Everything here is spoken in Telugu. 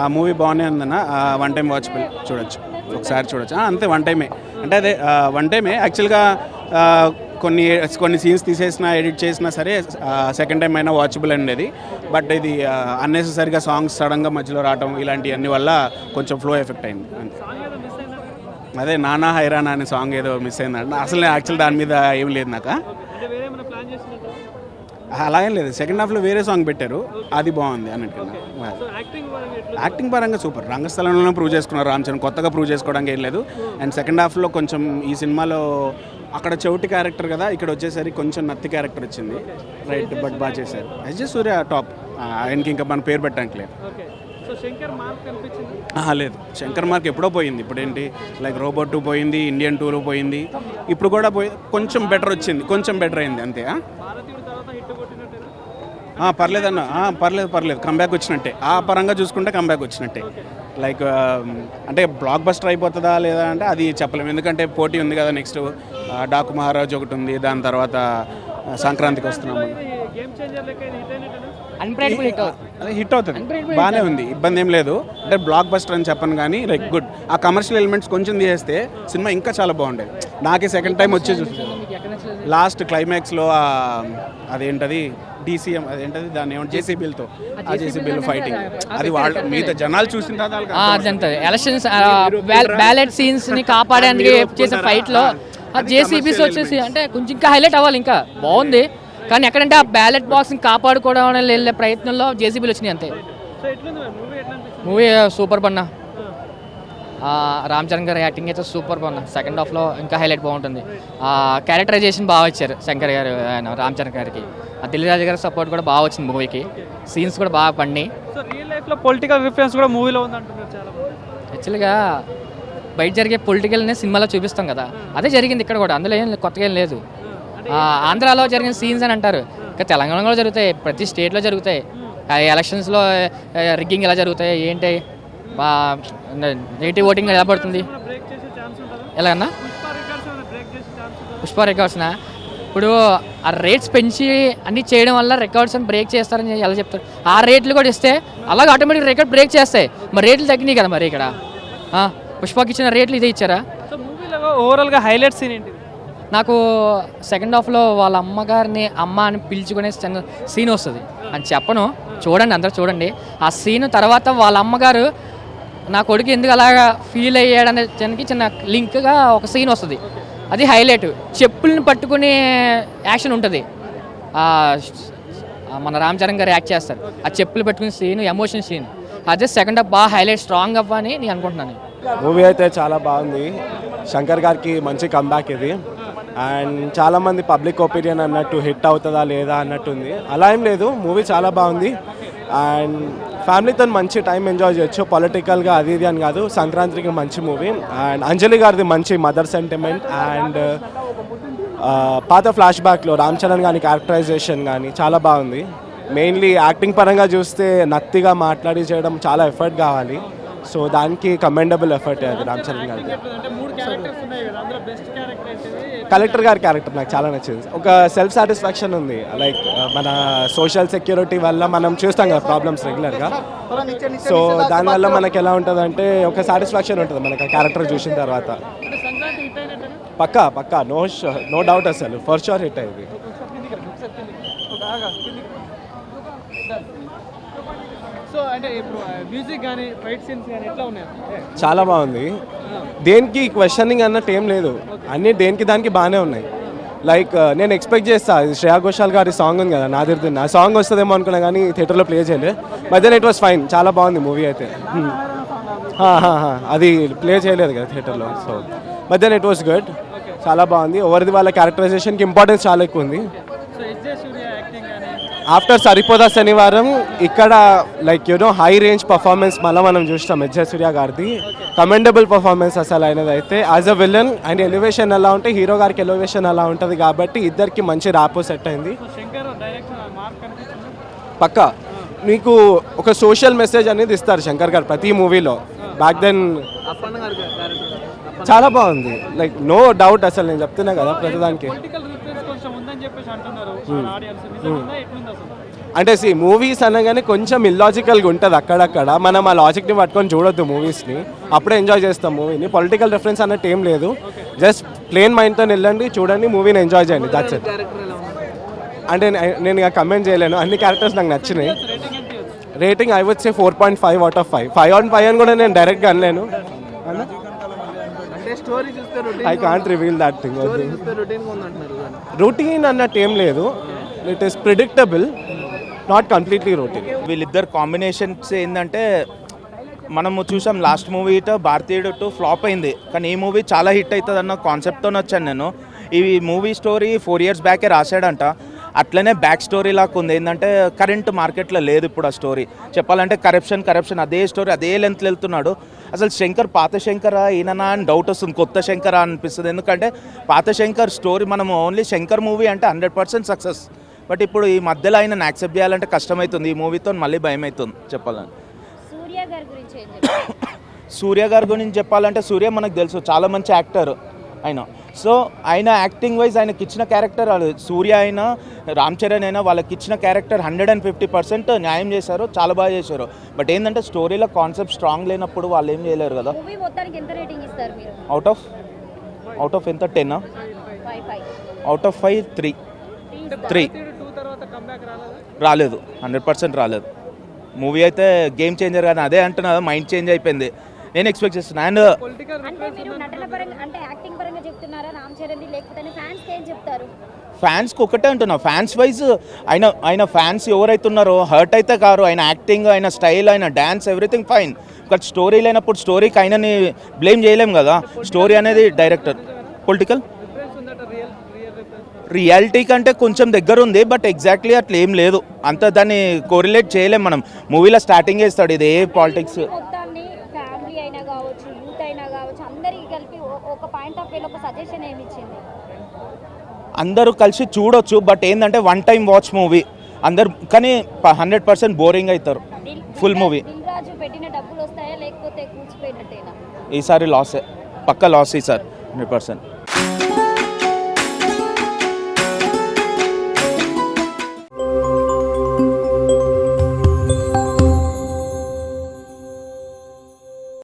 ఆ మూవీ బాగానే ఉందన్న, వన్ టైం వాచబుల్, చూడొచ్చు, ఒకసారి చూడొచ్చు, అంతే, వన్ టైమే. అంటే అదే వన్ టైమే యాక్చువల్గా. కొన్ని సీన్స్ తీసేసినా ఎడిట్ చేసినా సరే సెకండ్ టైం అయినా వాచబుల్ అనేది. బట్ ఇది అన్నెసెసరీగా సాంగ్స్ సడన్గా మధ్యలో రావడం ఇలాంటివన్నీ వల్ల కొంచెం ఫ్లో ఎఫెక్ట్ అయింది అంతే. అదే నానా హైరానా అనే సాంగ్ ఏదో మిస్ అయిందంట. అసలు యాక్చువల్ దాని మీద ఏం లేదు నాకు, అలాగేం లేదు. సెకండ్ హాఫ్లో వేరే సాంగ్ పెట్టారు, అది బాగుంది అన్నట్టుగా. యాక్టింగ్ పరంగా సూపర్, రంగస్థలంలో ప్రూవ్ చేసుకున్నారు రామ్ చరణ్, కొత్తగా ప్రూవ్ చేసుకోవడానికి ఏం లేదు. అండ్ సెకండ్ హాఫ్లో కొంచెం ఈ సినిమాలో అక్కడ చౌటి క్యారెక్టర్ కదా, ఇక్కడ వచ్చేసరికి కొంచెం నత్తి క్యారెక్టర్ వచ్చింది, రైట్, బట్ బాగా చేశారు. ఎస్జే సూర్య టాప్, ఆయనకి ఇంకా మన పేరు పెట్టడానికి లేదు. లేదు, శంకర్ మార్క్ ఎప్పుడో పోయింది. ఇప్పుడు ఏంటి, లైక్ రోబోట్ 2 పోయింది, ఇండియన్ 2 పోయింది, ఇప్పుడు కూడా కొంచెం బెటర్ వచ్చింది, కొంచెం బెటర్ అయింది అంతే. పర్లేదన్న, పర్లేదు, కంబ్యాక్ వచ్చినట్టే. ఆ పరంగా చూసుకుంటే కంబ్యాక్ వచ్చినట్టే. లైక్ అంటే బ్లాక్ బస్టర్ అయిపోతుందా లేదా అంటే అది చెప్పలేము, ఎందుకంటే పోటీ ఉంది కదా. నెక్స్ట్ డాకు మహారాజ్ ఒకటి ఉంది, దాని తర్వాత సంక్రాంతికి వస్తున్నాము. అదే హిట్ అవుతుంది, బాగానే ఉంది, ఇబ్బంది ఏం లేదు. అంటే బ్లాక్ బస్టర్ అని చెప్పను కానీ లైక్ గుడ్. ఆ కమర్షియల్ ఎలిమెంట్స్ కొంచెం తీసేస్తే సినిమా ఇంకా చాలా బాగుండేది. నాకే సెకండ్ టైం వచ్చి లాస్ట్ క్లైమాక్స్లో అదేంటది డీసీఎం, అదేంటది దాన్ని ఏమంటే జేసీబీలతో, ఆ జేసీబీలు ఫైటింగ్, అది వాళ్ళ మిగతా జనాలు చూసిన తర్వాత ఎలక్షన్స్ బ్యాలెట్ సీన్స్ ని కాపాడేందుకు చేసే ఫైట్ లో ఆ జేసీబీస్ వచ్చేసి అంటే కొంచెం ఇంకా హైలైట్ అవ్వాలి, ఇంకా బాగుంది. కానీ ఎక్కడంటే ఆ బ్యాలెట్ బాక్స్ని కాపాడుకోవడం వెళ్ళే ప్రయత్నంలో జేసీబీలు వచ్చినాయి అంతే. మూవీ సూపర్ బన్నా, రామ్ చరణ్ గారి యాక్టింగ్ అయితే సూపర్ బన్నా. సెకండ్ హాఫ్లో ఇంకా హైలైట్ బాగుంటుంది. క్యారెక్టరైజేషన్ బాగా ఇచ్చారు శంకర్ గారు, ఆయన రామ్ చరణ్ గారికి. దిల్రాజు గారి సపోర్ట్ కూడా బాగా వచ్చింది మూవీకి, సీన్స్ కూడా బాగా పడినాయి. రియల్ లైఫ్లో పొలిటికల్ రిఫరెన్స్ కూడా మూవీలో ఉందంటున్నారు చాలా. యాక్చువల్గా బయట జరిగే పొలిటికల్ని సినిమాలో చూపిస్తాం కదా, అదే జరిగింది ఇక్కడ కూడా, అందులో ఏం కొత్తగా ఏం లేదు. ఆంధ్రాలో జరిగిన సీన్స్ అని అంటారు, ఇంకా తెలంగాణలో జరుగుతాయి, ప్రతి స్టేట్లో జరుగుతాయి. ఎలక్షన్స్లో రిగ్గింగ్ ఎలా జరుగుతాయి, ఏంటి నెగిటివ్ ఓటింగ్ ఎలా పడుతుంది, ఎలాగన్నా పుష్ప రికార్డ్స్నా. ఇప్పుడు ఆ రేట్స్ పెంచి అన్నీ చేయడం వల్ల రికార్డ్స్ అని బ్రేక్ చేస్తారని ఎలా చెప్తారు. ఆ రేట్లు కూడా ఇస్తే అలాగే ఆటోమేటిక్ రికార్డ్ బ్రేక్ చేస్తాయి. మరి రేట్లు తగ్గినాయి కదా మరి ఇక్కడ. పుష్పకి ఇచ్చిన రేట్లు ఇదే ఇచ్చారా? ఓవరాల్గా హైలైట్ సీన్ ఏంటి? నాకు సెకండ్ హాఫ్లో వాళ్ళ అమ్మగారిని అమ్మ అని పిలుచుకునే సీన్ వస్తుంది అని చెప్పను, చూడండి, అందరూ చూడండి. ఆ సీన్ తర్వాత వాళ్ళ అమ్మగారు నా కొడుకు ఎందుకు అలాగా ఫీల్ అయ్యాడనే దానికి చిన్న లింక్గా ఒక సీన్ వస్తుంది, అది హైలైట్. చెప్పుల్ని పట్టుకునే యాక్షన్ ఉంటుంది, మన రామ్ చరణ్ గారు యాక్ట్ చేస్తారు. ఆ చెప్పులు పట్టుకునే సీన్ ఎమోషన్ సీన్, అదే సెకండ్ హాఫ్ బాగా హైలైట్, స్ట్రాంగ్ అవ్వని నేను అనుకుంటున్నాను. మూవీ అయితే చాలా బాగుంది, శంకర్ గారికి మంచి కంబ్యాక్ ఇది. అండ్ చాలామంది పబ్లిక్ ఒపీనియన్ అన్నట్టు హిట్ అవుతుందా లేదా అన్నట్టుంది, అలా ఏం లేదు. మూవీ చాలా బాగుంది అండ్ ఫ్యామిలీతో మంచి టైం ఎంజాయ్ చేయొచ్చు. పొలిటికల్గా అది ఇది అని కాదు, సంక్రాంతికి మంచి మూవీ. అండ్ అంజలి గారిది మంచి మదర్ సెంటిమెంట్ అండ్ పాత ఫ్లాష్ బ్యాక్లో రామ్ చరణ్ కానీ క్యారెక్టరైజేషన్ కానీ చాలా బాగుంది. మెయిన్లీ యాక్టింగ్ పరంగా చూస్తే నత్తిగా మాట్లాడి చేయడం చాలా ఎఫర్ట్ కావాలి, సో దానికి కమెండబుల్ ఎఫర్ట్ అది రామ్ చరణ్ గారికి. కలెక్టర్ గారి క్యారెక్టర్ నాకు చాలా నచ్చింది. ఒక సెల్ఫ్ సాటిస్ఫాక్షన్ ఉంది, లైక్ మన సోషల్ సెక్యూరిటీ వల్ల మనం చూస్తాం కదా ప్రాబ్లమ్స్ రెగ్యులర్గా, సో దానివల్ల మనకి ఎలా ఉంటుంది అంటే ఒక సాటిస్ఫాక్షన్ ఉంటుంది మనకు ఆ క్యారెక్టర్ చూసిన తర్వాత. పక్కా నో డౌట్, అసలు ఫర్ షూర్ హిట్ అయింది. చాలా బాగుంది, దేనికి క్వశ్చనింగ్ అన్నట్టు ఏం లేదు, అన్నీ దేనికి దానికి బాగానే ఉన్నాయి. లైక్ నేను ఎక్స్పెక్ట్ చేస్తా, శ్రేయా ఘోషాల్ గారి సాంగ్ ఉంది కదా నాదిర్దిన్, ఆ సాంగ్ వస్తుందేమో అనుకున్నా కానీ థియేటర్లో ప్లే చేయలేదు. But then it was fine, చాలా బాగుంది మూవీ అయితే. అది ప్లే చేయలేదు కదా థియేటర్లో, so but then it was good, చాలా బాగుంది. ఎవరిది వాళ్ళ క్యారెక్టరైజేషన్కి ఇంపార్టెన్స్ చాలా ఎక్కువ ఉంది. ఆఫ్టర్ సరిపోదా శనివారం ఇక్కడ లైక్ హై రేంజ్ పర్ఫార్మెన్స్ మళ్ళీ మనం చూస్తాం ఎస్జే సూర్య గారిది, కమెండబుల్ పర్ఫార్మెన్స్ అసలు అయినది అయితే. As a villain and elevation ఎలా ఉంటే హీరో గారికి ఎలివేషన్ అలా ఉంటుంది కాబట్టి ఇద్దరికి మంచి ర్యాపో సెట్ అయింది. పక్కా మీకు ఒక సోషల్ మెసేజ్ అనేది ఇస్తారు శంకర్ గారు ప్రతి మూవీలో. బ్యాక్ దెన్ చాలా బాగుంది, లైక్ నో డౌట్, అసలు నేను చెప్తున్నా కదా ప్రతిదానికి. అంటే మూవీస్ అనగానే కొంచెం ఇల్లాజికల్గా ఉంటుంది అక్కడక్కడ. మనం ఆ లాజిక్ని పట్టుకొని చూడొద్దు మూవీస్ని, అప్పుడే ఎంజాయ్ చేస్తాం మూవీని. పొలిటికల్ రిఫరెన్స్ అన్నట్టు ఏం లేదు, జస్ట్ ప్లేన్ మైండ్తో వెళ్ళండి, చూడండి, మూవీని ఎంజాయ్ చేయండి, దట్స్ ఇట్. అంటే నేను ఇక కమెంట్ చేయలేను, అన్ని క్యారెక్టర్స్ నాకు నచ్చినాయి. Rating I would say 4.5 out of 5. 5/5 అని కూడా నేను డైరెక్ట్గా అనలేను. I can't reveal that thing. Routine అన్నట్టు ఏం లేదు, it is predictable, not completely routine. వీళ్ళిద్దరు కాంబినేషన్స్ ఏంటంటే మనము చూసాం లాస్ట్ మూవీ భారతీయుడు 2 ఫ్లాప్ అయింది, కానీ ఈ మూవీ చాలా హిట్ అవుతుంది అన్న కాన్సెప్ట్తో వచ్చాను నేను. ఈ మూవీ స్టోరీ 4 years బ్యాకే రాశాడంట, అట్లనే బ్యాక్ స్టోరీ లాగా ఉంది. ఏంటంటే కరెంట్ మార్కెట్లో లేదు ఇప్పుడు ఆ స్టోరీ. చెప్పాలంటే కరప్షన్ అదే స్టోరీ అదే లెంత్లో వెళ్తున్నాడు. అసలు శంకర్ పాత శంకరా ఈయననా అని డౌట్ వస్తుంది, కొత్త శంకరా అనిపిస్తుంది. ఎందుకంటే పాత శంకర్ స్టోరీ మనం ఓన్లీ శంకర్ మూవీ అంటే 100% సక్సెస్. బట్ ఇప్పుడు ఈ మధ్యలో ఆయన యాక్సెప్ట్ చేయాలంటే కష్టమవుతుంది. ఈ మూవీతో మళ్ళీ భయం అవుతుంది చెప్పాలని. సూర్య గారి గురించి చెప్పాలంటే సూర్య మనకు తెలుసు చాలా మంచి యాక్టర్ ఆయన. సో ఆయన యాక్టింగ్ వైజ్ ఆయనకి ఇచ్చిన క్యారెక్టర్, సూర్య అయినా రామ్ చరణ్ అయినా వాళ్ళకి ఇచ్చిన క్యారెక్టర్ 150% న్యాయం చేశారు, చాలా బాగా చేశారు. బట్ ఏంటంటే స్టోరీలో కాన్సెప్ట్ స్ట్రాంగ్ లేనప్పుడు వాళ్ళు ఏం చేయలేరు కదా. అవుట్ ఆఫ్ ఎంత 10 out of 5 3 రాలేదు, 100% రాలేదు. మూవీ అయితే గేమ్ చేంజర్, కానీ అదే అంటున్నా మైండ్ చేంజ్ అయిపోయింది. నేను ఎక్స్పెక్ట్ చేస్తున్నాను. అండ్ ఫ్యాన్స్కి ఒకటే అంటున్నా, ఫ్యాన్స్ వైజ్ ఆయన ఫ్యాన్స్ ఎవరైతే ఉన్నారో హర్ట్ అయితే కారు. ఆయన యాక్టింగ్, ఆయన స్టైల్, ఆయన dance, everything fine. But story లేనప్పుడు స్టోరీకి ఆయనని బ్లేమ్ చేయలేం కదా. స్టోరీ అనేది డైరెక్టర్. పొలిటికల్ రియాలిటీ కంటే కొంచెం దగ్గర ఉంది, బట్ ఎగ్జాక్ట్లీ అట్లా ఏం లేదు. అంత దాన్ని కోరిలేట్ చేయలేం మనం. మూవీలో స్టార్టింగ్ చేస్తాడు ఇదే పాలిటిక్స్. అందరూ కలిసి చూడొచ్చు, బట్ ఏంటంటే 1 time వాచ్ మూవీ అందరు, కానీ 100% బోరింగ్ అవుతారు ఫుల్ మూవీ. ఈసారి లాసే, పక్క లాస్ ఈసారి 100%.